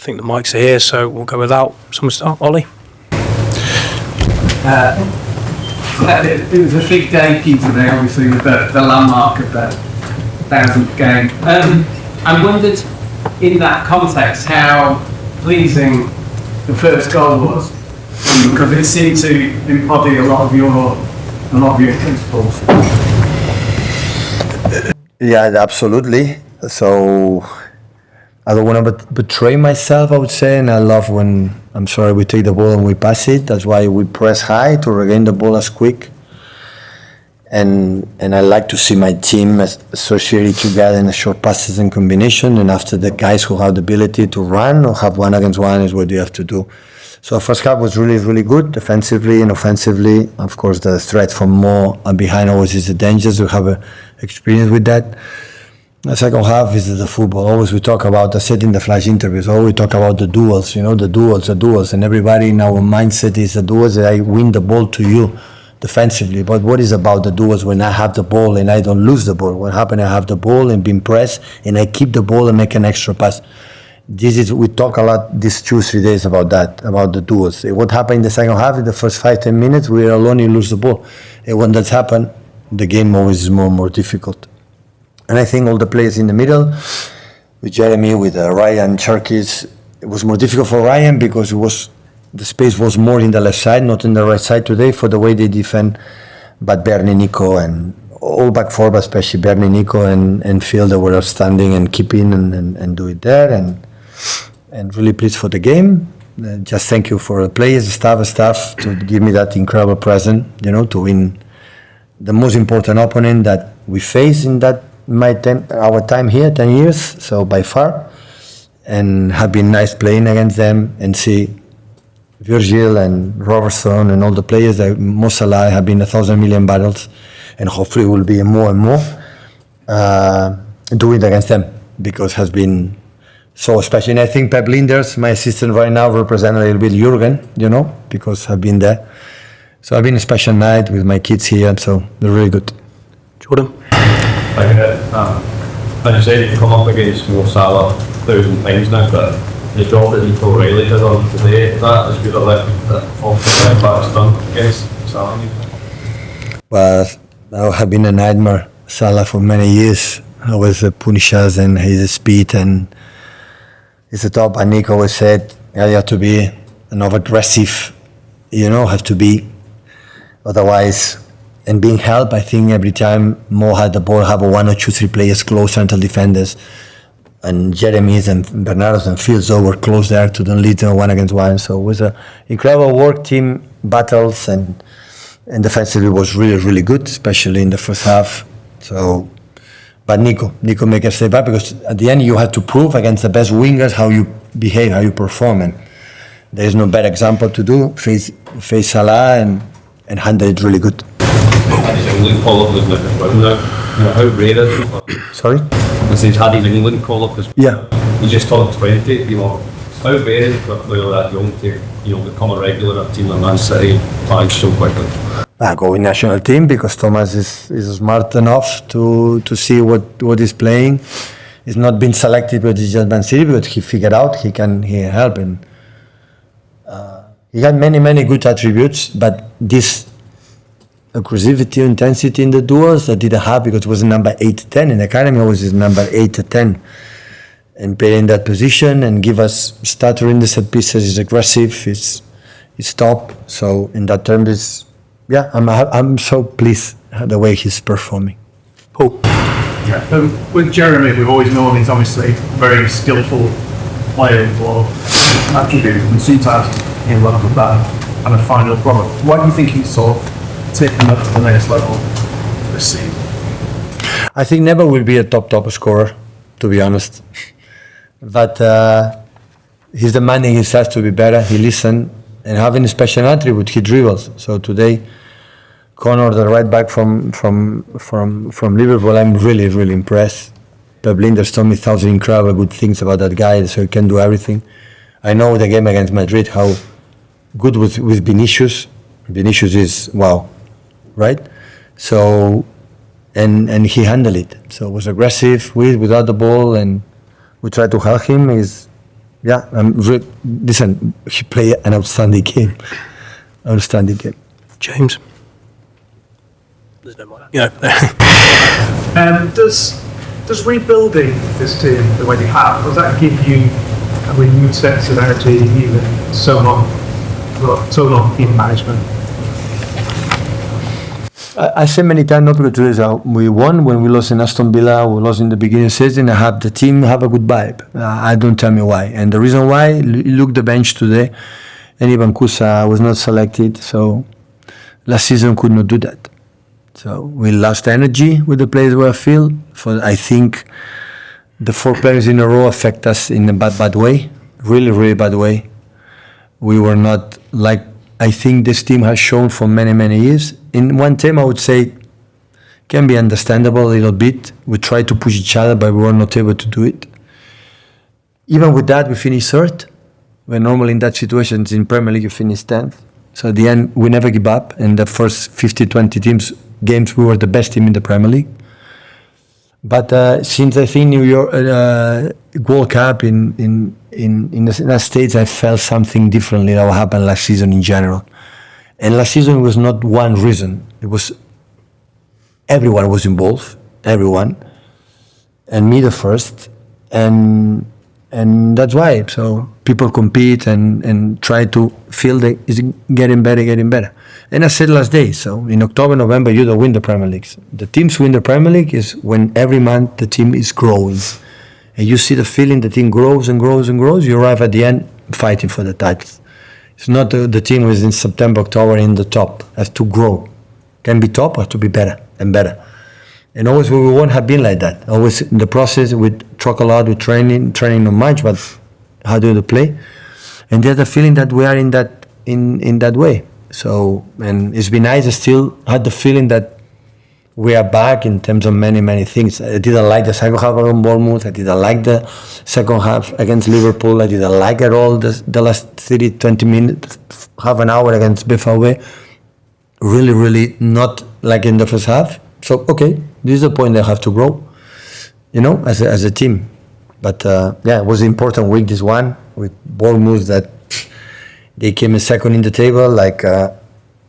think the mics are here, so we'll go without. Someone start. Ollie? It was a big day, Peter, today, obviously, with the landmark of the 1000th game. I wondered, in that context, how pleasing the first goal was, because it seemed to embody a lot of your principles. Yeah, absolutely. So I don't want to betray myself, I would say, and I love when we take the ball and we pass it. That's why we press high to regain the ball as quick. And I like to see my team associated together in the short passes and combination. And after the guys who have the ability to run or have 1-against-1 is what you have to do. So first half was really, really good, defensively and offensively. Of course, the threat from more and behind always is the dangers. We have experience with that. The second half is the football. Always we talk about, I said in the flash interviews, always we talk about the duels, the duels. And everybody in our mindset is the duels that I win the ball to you defensively. But what is about the duels when I have the ball and I don't lose the ball? What happened, I have the ball and being pressed and I keep the ball and make an extra pass. We talk a lot these 2-3 days about that, about the duels. What happened in the second half, in the first 5-10 minutes, we are alone, you lose the ball. And when that's happened, the game always is more difficult. And I think all the players in the middle, with Jeremy, with Ryan, Cherkis, it was more difficult for Ryan because the space was more in the left side, not in the right side today for the way they defend. But Bernie, Nico, and all back four, but especially Bernie, Nico, and Phil, they were outstanding and keeping and do it there. And really pleased for the game. Just thank you for the players, the staff, to give me that incredible present, to win the most important opponent that we face in that our time here, 10 years, so by far, and have been nice playing against them and see Virgil and Robertson and all the players that Mo Salah have been 1,000 million battles, and hopefully will be more and more, do it against them, because has been so special. And I think Pep Linders, my assistant right now, represent a little bit Jurgen, because I've been there. So I've been a special night with my kids here, so they're really good. Jordan? And you said you come up against Mo Salah 1,000 times now, but the job that Nico O'Reilly did on today, is that as good a lift off the back as done against Salah? Well, that have been a nightmare, Salah, for many years. Always punish us, and his speed, and it's the top. And Nico always said, you have to be aggressive, have to be, otherwise. And being helped, I think every time Mo had the ball, have 1 or 2, 3 players close until defenders, and Jeremy's and Bernardo's and Fields were close there to the lead 1-against-1. So it was an incredible work, team battles, and defensively was really, really good, especially in the first half. So, but Nico make us stay back, because at the end you have to prove against the best wingers how you behave, how you perform, and there is no better example to do. Face Salah and handle it really good. How rare is it? Sorry? He's had his England call up as Yeah. He just turned 20, how rare is it for a player that young to become a regular at a team like Man City, playing so quickly? I go in national team because Thomas is smart enough to see what he's playing. He's not been selected, but he's just Man City, but he figured out he can help, and he had many good attributes, but this aggressivity, intensity in the duels I didn't have, because it was number 8 to 10 in the academy. Always is number 8 to 10, and play in that position and give us stutter in the set pieces. Is aggressive, is top. So in that term, I'm so pleased the way he's performing. Paul? Yeah. With Jeremy, we've always known he's obviously a very skillful player with a lot of attributes, and sometimes he levels with that and a final product. Why do you think he's so taking up to the next level this season? I think never will be a top scorer, to be honest. But he's demanding himself to be better. He listens, and having a special attribute, he dribbles. So today, Connor, the right back from Liverpool, I'm really impressed. Pep Linders told me 1,000 incredible good things about that guy, so he can do everything. I know the game against Madrid, how good with Vinicius. Vinicius is wow, right? So, and he handled it. So it was aggressive without the ball, and we tried to help him. He's yeah, listen, he played an outstanding game. Outstanding game. James? There's no more. Yeah. Does rebuilding this team the way they have, does that give you a renewed sense of energy even so long in management? I say many times, not because we won when we lost in Aston Villa, we lost in the beginning of the season. I have the team have a good vibe. I don't tell me why. And the reason why, look the bench today, and even Kusa was not selected, so last season could not do that. So we lost energy with the players were filled. I think the 4 players in a row affect us in a bad way, really bad way. We were not like I think this team has shown for many years. In one team, I would say, can be understandable a little bit. We tried to push each other, but we were not able to do it. Even with that, we finished third. When normally in that situation, in Premier League, you finish 10th. So at the end, we never give up. In the first 50-20 games, we were the best team in the Premier League. But since I think New York World Cup in the United States, I felt something differently that happened last season in general. And last season was not one reason. It was everyone was involved, everyone, and me the first, and that's why. So people compete and try to feel that it's getting better. And I said last day, so in October, November, you don't win the Premier League. The teams win the Premier League is when every month the team is growing. And you see the feeling the team grows and grows and grows. You arrive at the end fighting for the titles. It's not the team who is in September, October in the top. Has to grow. Can be top or to be better and better. And always we won't have been like that. Always in the process we talk a lot with training not much, but how do you play? And there's a feeling that we are in that way. So, and it's been nice. I still had the feeling that we are back in terms of many things. I didn't like the second half against Bournemouth. I didn't like the second half against Liverpool. I didn't like at all the last 20 minutes, half an hour against BVB. Really not like in the first half. So, okay, this is the point they have to grow, as a team. But it was an important week, this one, with Bournemouth that they came in second in the table,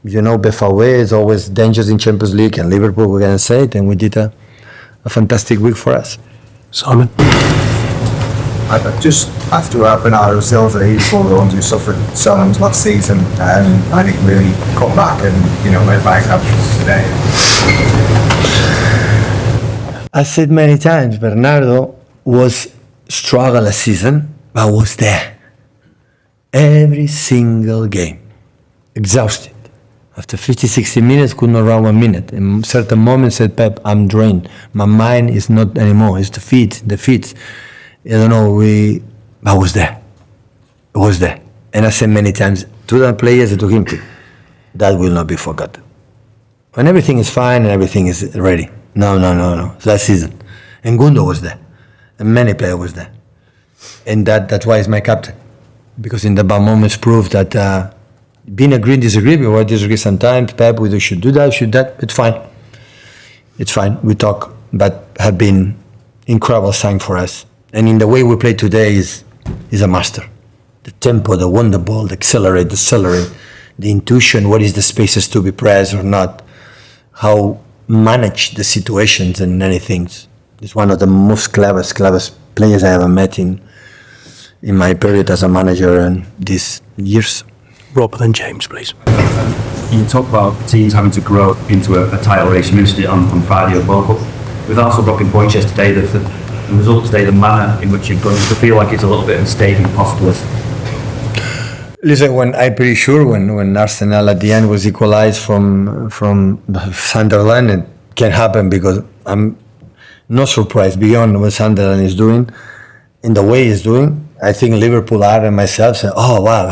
BVB is always dangerous in Champions League, and Liverpool, we're going to say it, and we did a fantastic week for us. Simon? Just after Bernardo Silva, he's one of the ones who suffered so much last season, and I think really come back and, made my exceptions today. I said many times, Bernardo was struggle last season, but was there. Every single game. Exhausted. After 50, 60 minutes, could not run 1 minute. In certain moments said, Pep, I'm drained. My mind is not anymore. It's the feet. I don't know, I was there. It was there. And I said many times to the players and to him, that will not be forgotten. When everything is fine and everything is ready. No. Last season. And Gundo was there. And many players was there. And that's why he's my captain. Because in the bad moments proved that being agree, disagree, we will disagree sometimes. Pep, we should do that, It's fine. We talk, but have been incredible sign for us. And in the way we play today is a master. The tempo, the wonder ball, the accelerate, the intuition, what is the spaces to be pressed or not, how manage the situations and many things. He's one of the most cleverest players I ever met in my period as a manager and these years. Rob, then James, please. You talk about teams having to grow into a title race. You mentioned it on Friday as well, but with also dropping points yesterday, the result today, the manner in which you've done, to feel like it's a little bit of a staging postulate. Listen, I'm pretty sure when Arsenal at the end was equalized from Sunderland, it can happen because I'm not surprised beyond what Sunderland is doing, in the way he's doing. I think Liverpool are and myself say, oh wow,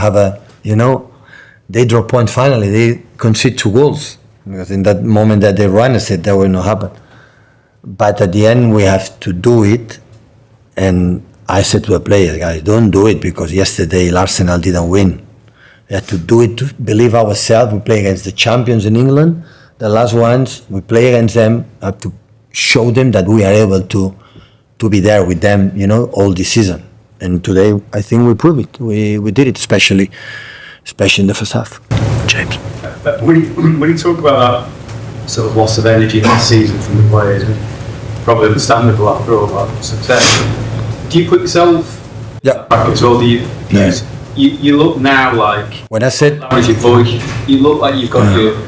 they draw point finally. They concede 2 goals because in that moment that they run, I said that will not happen. But at the end, we have to do it. And I said to the players, guys, don't do it because yesterday Arsenal didn't win. We have to do it to believe ourselves. We play against the champions in England, the last ones. We play against them. We have to show them that we are able to be there with them, all this season. And today, I think we proved it. We did it, especially in the first half. James. When you talk about that sort of loss of energy last season from the players, probably understandable after all that success, do you put yourself back as well? Do you? Yeah. You look now like, When I said, as your voice, you look like you've got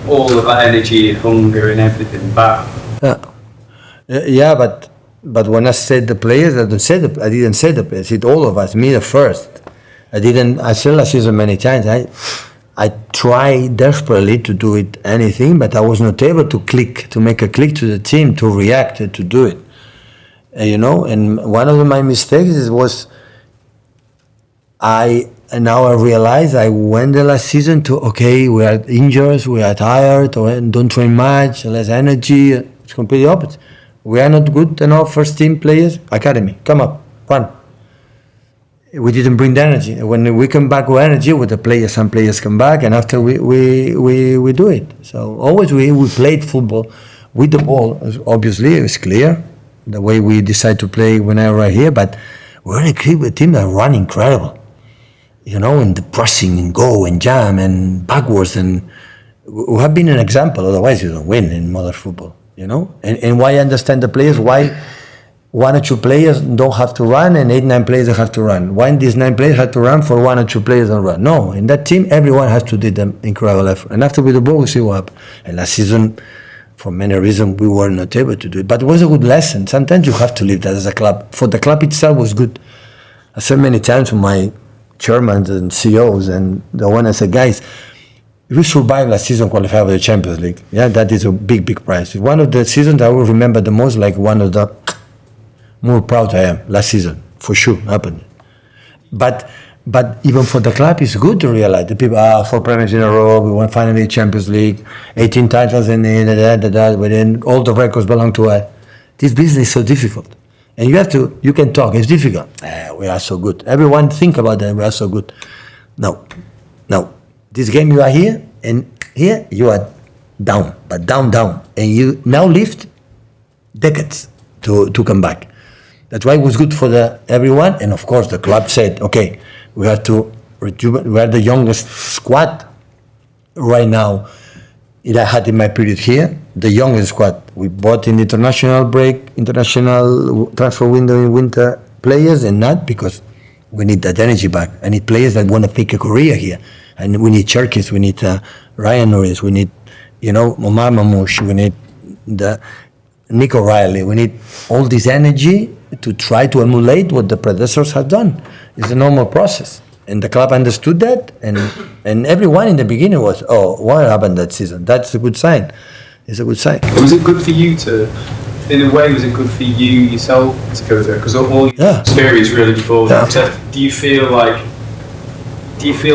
all of that energy and hunger and everything back. yeah, but when I said the players, I didn't say the players. I said all of us, me the first. I said last season many times. I tried desperately to do it anything, but I was not able to make a click to the team, to react, to do it. And one of my mistakes was now I realize I went the last season to, we are injured, we are tired, or don't train much, less energy. It's completely opposite. We are not good enough first team players. Academy, come up, run. We didn't bring the energy. When we come back with energy, with the players, some players come back, and after we do it. So always we played football with the ball. Obviously, it's clear the way we decide to play when I arrive here. But we're in a team that run incredible. And the pressing and go and jam and backwards, and we have been an example. Otherwise, you don't win in modern football. And why I understand the players, why 1 or 2 players don't have to run and 8, 9 players have to run. Why these 9 players have to run for 1 or 2 players don't run? No, in that team, everyone has to do the incredible effort. And after with the ball, we see what happened. And last season, for many reasons, we were not able to do it. But it was a good lesson. Sometimes you have to leave that as a club. For the club itself, was good. I said many times to my chairmen and CEOs and the one I said, guys, if we survive last season, qualify for the Champions League, that is a big, big prize. One of the seasons I will remember the most, like one of the more proud I am last season, for sure, happened. But even for the club, it's good to realize the people 4 premiers in a row, we won finally Champions League, 18 titles, and but then all the records belong to us. This business is so difficult. And you can talk, it's difficult. We are so good. Everyone think about that, we are so good. No. This game you are here, and here you are down, but down. And you now lift decades to come back. That's why it was good for everyone. And of course, the club said, we have to rejuvenate. We are the youngest squad right now. I had in my period here, the youngest squad. We bought in the international transfer window in winter players, and not because we need that energy back. I need players that want to make a career here. And we need Cherkis, we need Ryan Norris, we need, Omar Mamouche, we need Nick O'Reilly. We need all this energy to try to emulate what the predecessors have done. It's a normal process. And the club understood that, and everyone in the beginning was, what happened that season? That's a good sign. It's a good sign. Was it good for you in a way, was it good for you yourself to go there? Because all your experience really before that. Do you feel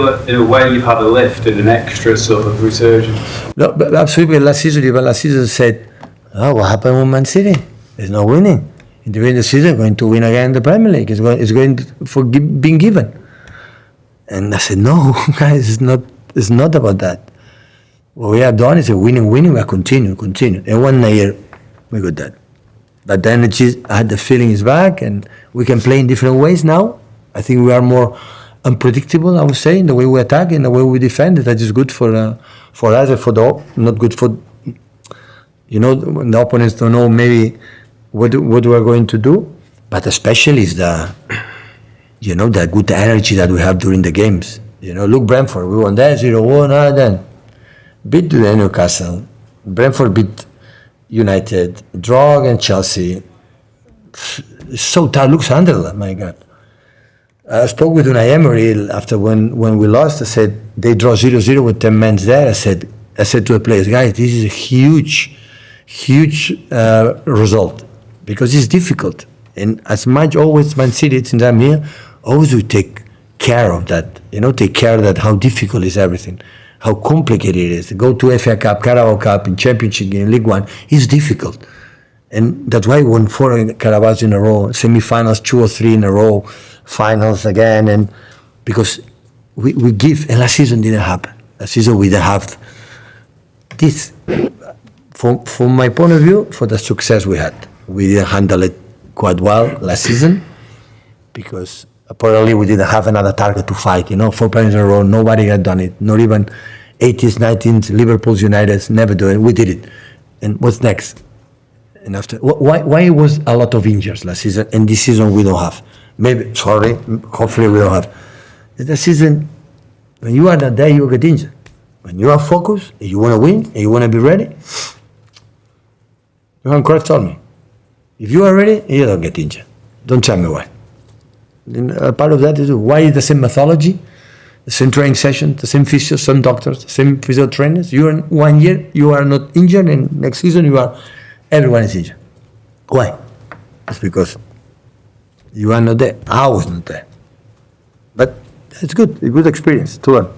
that in a way you've had a lift and an extra sort of resurgence? No, but absolutely. Last season said, what happened with Man City? There's no winning. In the end of the season, going to win again the Premier League. It's going for being given. And I said, no, guys, it's not about that. What we have done is winning, we are continue. And 1 year, we got that. But the energy, I had the feeling is back, and we can play in different ways now. I think we are more unpredictable, I would say, in the way we attack, in the way we defend. That is good for us, and not good for, when the opponents don't know maybe what we are going to do. But especially is the good energy that we have during the games. Look, Brentford, we won that 0-1, then beat the Newcastle. Brentford beat United, draw against Chelsea. It's so tough. Look, Sunderland, my God. I spoke with Unai Emery after when we lost. I said, they draw 0-0 with 10 men there. I said to the players, guys, this is a huge result, because it's difficult. And as much always Man City, since I'm here, always we take care of that. Take care of that, how difficult is everything, how complicated it is. Go to FA Cup, Carabao Cup, in Championship, in League One, it's difficult. And that's why we won 4 Carabaos in a row, semi-finals 2 or 3 in a row, finals again, and because we give, and last season didn't happen. Last season we didn't have this. From my point of view, for the success we had, we didn't handle it quite well last season, because Apparently, we didn't have another target to fight. 4 players in a row, nobody had done it. Not even 80s, 90s, Liverpool's, United's, never do it. We did it. And what's next? And after, why was a lot of injuries last season? And this season we don't have. Hopefully we don't have. The season, when you are not there, you get injured. When you are focused, and you want to win, and you want to be ready, Johan Cruyff told me, if you are ready, you don't get injured. Don't tell me why. And part of that is why is the same methodology, the same training session, the same physios, same doctors, the same physio trainers. You are in 1 year, you are not injured, and next season everyone is injured. Why? It's because you are not there. I was not there. But it's good, a good experience to learn.